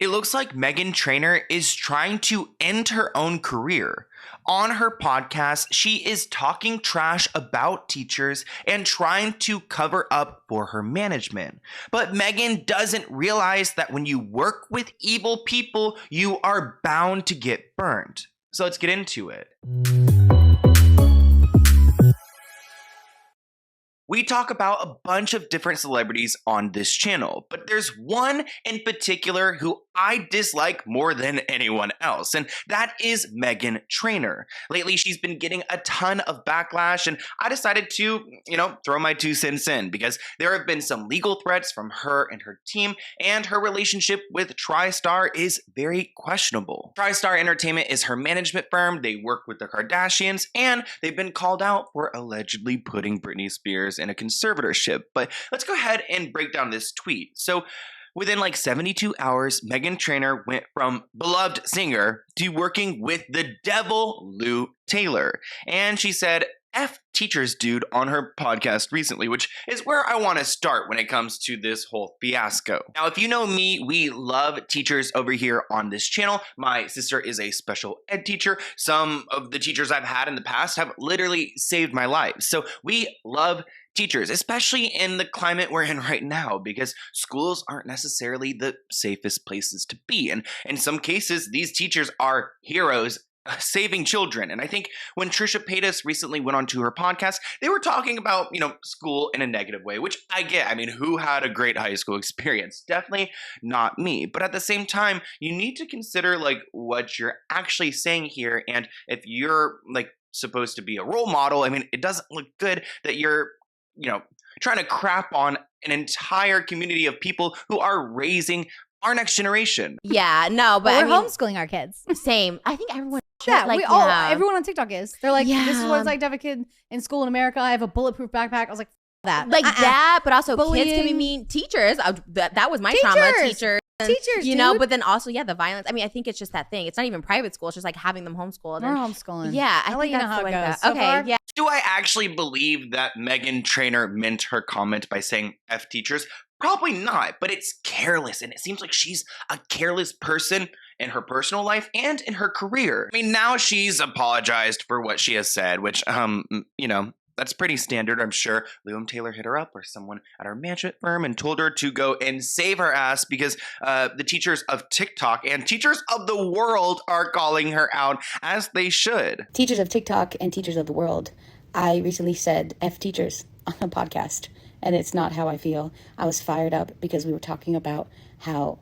It looks like Meghan Trainor is trying to end her own career. On her podcast, she is talking trash about teachers and trying to cover up for her management. But Meghan doesn't realize that when you work with evil people, you are bound to get burned. So let's get into it. We talk about a bunch of different celebrities on this channel, but there's one in particular who I dislike more than anyone else, and that is Meghan Trainor. Lately, she's been getting a ton of backlash, and I decided to, throw my 2 cents in because there have been some legal threats from her and her team, and her relationship with TriStar is very questionable. TriStar Entertainment is her management firm. They work with the Kardashians, and they've been called out for allegedly putting Britney Spears in a conservatorship. But let's go ahead and break down this tweet. So within 72 hours, Meghan Trainor went from beloved singer to working with the devil, Lou Taylor. And she said, F teachers dude on her podcast recently, which is where I want to start when it comes to this whole fiasco. Now, if you know me, we love teachers over here on this channel. My sister is a special ed teacher. Some of the teachers I've had in the past have literally saved my life. So we love teachers, especially in the climate we're in right now, because schools aren't necessarily the safest places to be. And in some cases, these teachers are heroes saving children. And I think when Trisha Paytas recently went onto her podcast, they were talking about, school in a negative way, which I get. I mean, who had a great high school experience? Definitely not me. But at the same time, you need to consider what you're actually saying here. And if you're supposed to be a role model, I mean, it doesn't look good that you're trying to crap on an entire community of people who are raising our next generation. Yeah, no, but we're homeschooling our kids. Same. I think everyone. Everyone on TikTok is. They're like, this is what it's like to have a kid in school in America. I have a bulletproof backpack. I was like, that. That, but also Bullying. kids can be mean. Teachers, that was my trauma. Teachers, but then also, the violence. I mean, I think it's just that thing. It's not even private school. It's just having them homeschooled. We're homeschooling. Yeah, I'll let you know how it goes. Okay, far? Yeah. Do I actually believe that Meghan Trainor meant her comment by saying F teachers? Probably not, but it's careless, and it seems like she's a careless person in her personal life and in her career. I mean, now she's apologized for what she has said, which, that's pretty standard. I'm sure Lou Taylor hit her up or someone at her management firm and told her to go and save her ass because the teachers of TikTok and teachers of the world are calling her out, as they should. Teachers of TikTok and teachers of the world. I recently said F teachers on a podcast, and it's not how I feel. I was fired up because we were talking about how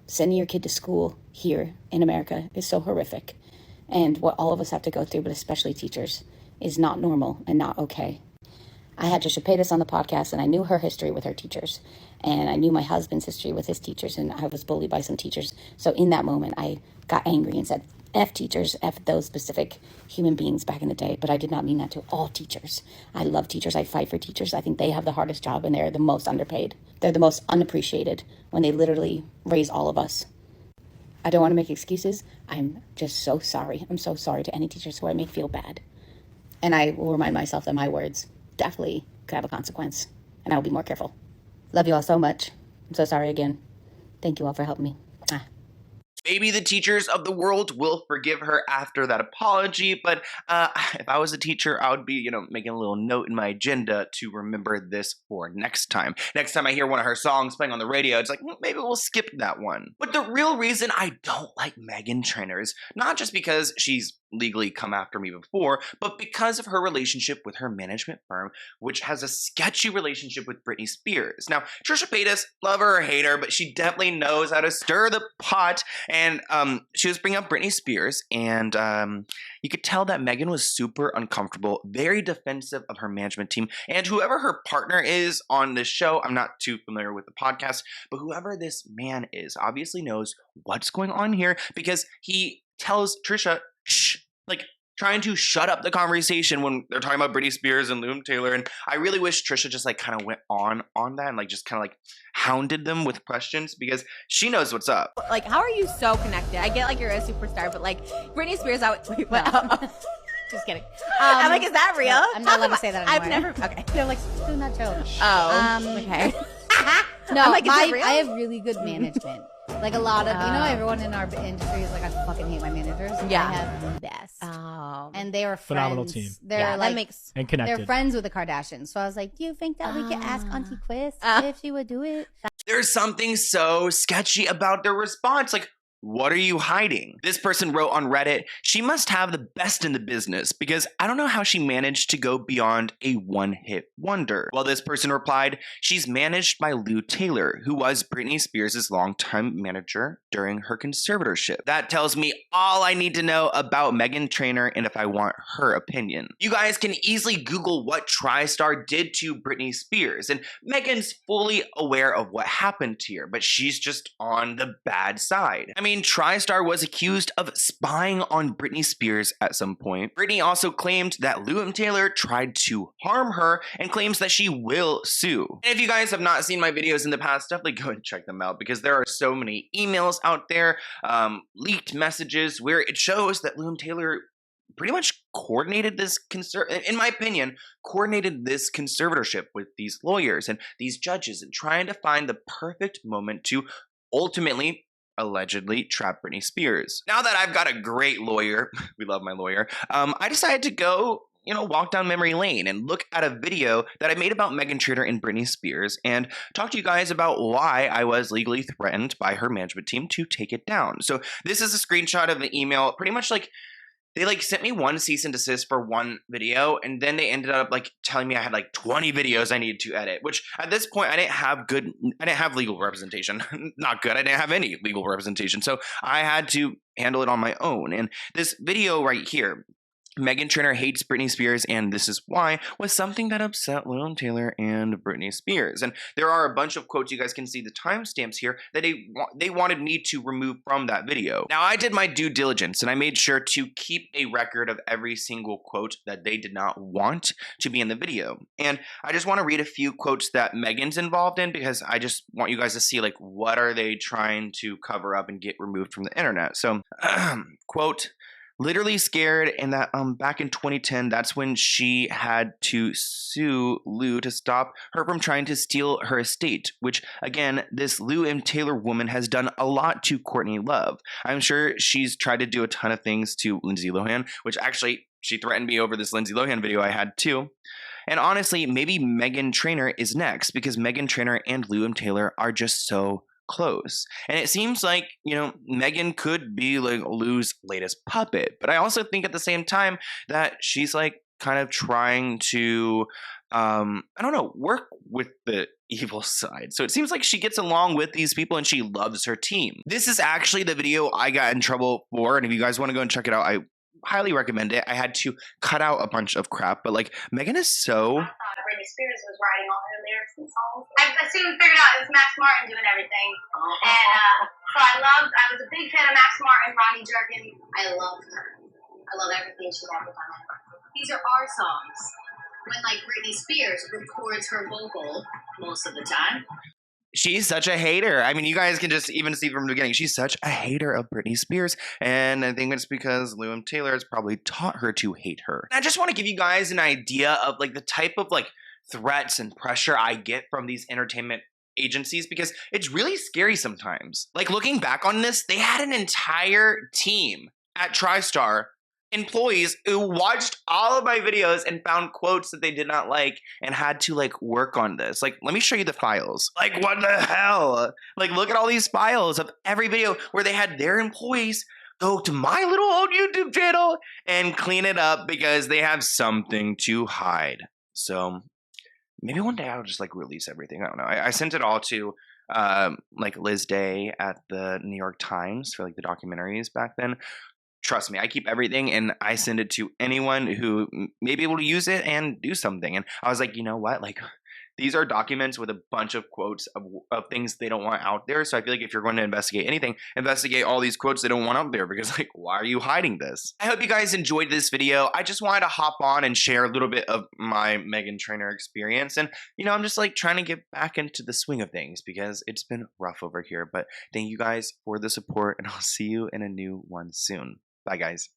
sending your kid to school here in America is so horrific, and what all of us have to go through, but especially teachers, is not normal and not okay. I had Trisha Paytas on the podcast, and I knew her history with her teachers, and I knew my husband's history with his teachers, and I was bullied by some teachers. So in that moment, I got angry and said, F teachers, F those specific human beings back in the day. But I did not mean that to all teachers. I love teachers. I fight for teachers. I think they have the hardest job, and they're the most underpaid. They're the most unappreciated when they literally raise all of us. I don't want to make excuses. I'm just so sorry. I'm so sorry to any teachers who I make feel bad. And I will remind myself that my words definitely could have a consequence, and I will be more careful. Love you all so much. I'm so sorry again. Thank you all for helping me. Maybe the teachers of the world will forgive her after that apology, but if I was a teacher, I would be, making a little note in my agenda to remember this for next time. Next time I hear one of her songs playing on the radio, it's like, maybe we'll skip that one. But the real reason I don't like Meghan Trainor is not just because she's legally come after me before, but because of her relationship with her management firm, which has a sketchy relationship with Britney Spears. Now, Trisha Paytas, love her or hate her, but she definitely knows how to stir the pot, and she was bringing up Britney Spears, and you could tell that Meghan was super uncomfortable, very defensive of her management team, and whoever her partner is on this show, I'm not too familiar with the podcast, but whoever this man is obviously knows what's going on here, because he tells Trisha, shh, trying to shut up the conversation when they're talking about Britney Spears and Lou Taylor. And I really wish Trisha just kind of went on that and just kind of hounded them with questions, because she knows what's up. How are you so connected? I get you're a superstar, but Britney Spears just kidding. I'm is that real? No, I'm not allowed to say that anymore. I've never. Okay. They're doing that joke. Oh. Okay. No, is that real? I have really good management. Like a lot of, everyone in our industry is like, I fucking hate my managers. Yeah. I have the best. Oh. And they were friends. Phenomenal team. They're and connected. They're friends with the Kardashians. So I was like, do you think that we could ask Auntie Quiz if she would do it? There's something so sketchy about their response. Like, what are you hiding? This person wrote on Reddit, she must have the best in the business because I don't know how she managed to go beyond a one-hit wonder. While this person replied, she's managed by Lou Taylor, who was Britney Spears' longtime manager during her conservatorship. That tells me all I need to know about Meghan Trainor and if I want her opinion. You guys can easily Google what TriStar did to Britney Spears, and Meghan's fully aware of what happened to her, but she's just on the bad side. I mean, TriStar was accused of spying on Britney Spears at some point. Britney also claimed that Lou Taylor tried to harm her and claims that she will sue. And if you guys have not seen my videos in the past, definitely go and check them out because there are so many emails out there, leaked messages where it shows that Lou Taylor pretty much coordinated this in my opinion, coordinated this conservatorship with these lawyers and these judges and trying to find the perfect moment to ultimately allegedly trap Britney Spears. Now that I've got a great lawyer, we love my lawyer, I decided to go, walk down memory lane and look at a video that I made about Meghan Trainor and Britney Spears and talk to you guys about why I was legally threatened by her management team to take it down. So this is a screenshot of an email, pretty much like they sent me one cease and desist for one video, and then they ended up telling me I had 20 videos I needed to edit, which at this point I didn't have legal representation. Not good. I didn't have any legal representation. So I had to handle it on my own. And this video right here, Meghan Trainor hates Britney Spears, and this is why, was something that upset Lou Taylor and Britney Spears. And there are a bunch of quotes, you guys can see the timestamps here, that they wanted me to remove from that video. Now, I did my due diligence, and I made sure to keep a record of every single quote that they did not want to be in the video. And I just want to read a few quotes that Meghan's involved in, because I just want you guys to see, what are they trying to cover up and get removed from the internet. So, quote, literally scared, and that back in 2010, that's when she had to sue Lou to stop her from trying to steal her estate, which, again, this Lou M. Taylor woman has done a lot to Courtney Love. I'm sure she's tried to do a ton of things to Lindsay Lohan, which actually, she threatened me over this Lindsay Lohan video I had too. And honestly, maybe Meghan Trainor is next, because Meghan Trainor and Lou M. Taylor are just so close. And it seems like, Meghan could be Lou's latest puppet. But I also think at the same time that she's kind of trying to, work with the evil side. So it seems like she gets along with these people and she loves her team. This is actually the video I got in trouble for. And if you guys want to go and check it out, I highly recommend it. I had to cut out a bunch of crap, but Meghan is so... Britney Spears was writing all her lyrics and songs. I soon figured out it was Max Martin doing everything. And so I was a big fan of Max Martin, Ronnie Jerkin. I loved her. I love everything she ever done. These are our songs. When Britney Spears records her vocal most of the time. She's such a hater. I mean, you guys can just even see from the beginning, she's such a hater of Britney Spears. And I think it's because Lou M. Taylor has probably taught her to hate her. And I just want to give you guys an idea of the type of threats and pressure I get from these entertainment agencies, because it's really scary sometimes. Looking back on this, they had an entire team at TriStar, employees who watched all of my videos and found quotes that they did not like and had to work on this. Let me show you the files. What the hell? Look at all these files of every video where they had their employees go to my little old YouTube channel and clean it up because they have something to hide. So maybe one day I'll just release everything. I don't know. I sent it all to Liz Day at the New York Times for the documentaries back then. Trust me, I keep everything and I send it to anyone who may be able to use it and do something. And I was like, you know what? These are documents with a bunch of quotes of things they don't want out there. So I feel if you're going to investigate anything, investigate all these quotes they don't want out there, because why are you hiding this? I hope you guys enjoyed this video. I just wanted to hop on and share a little bit of my Meghan Trainor experience. And, I'm just trying to get back into the swing of things because it's been rough over here. But thank you guys for the support, and I'll see you in a new one soon. Bye, guys.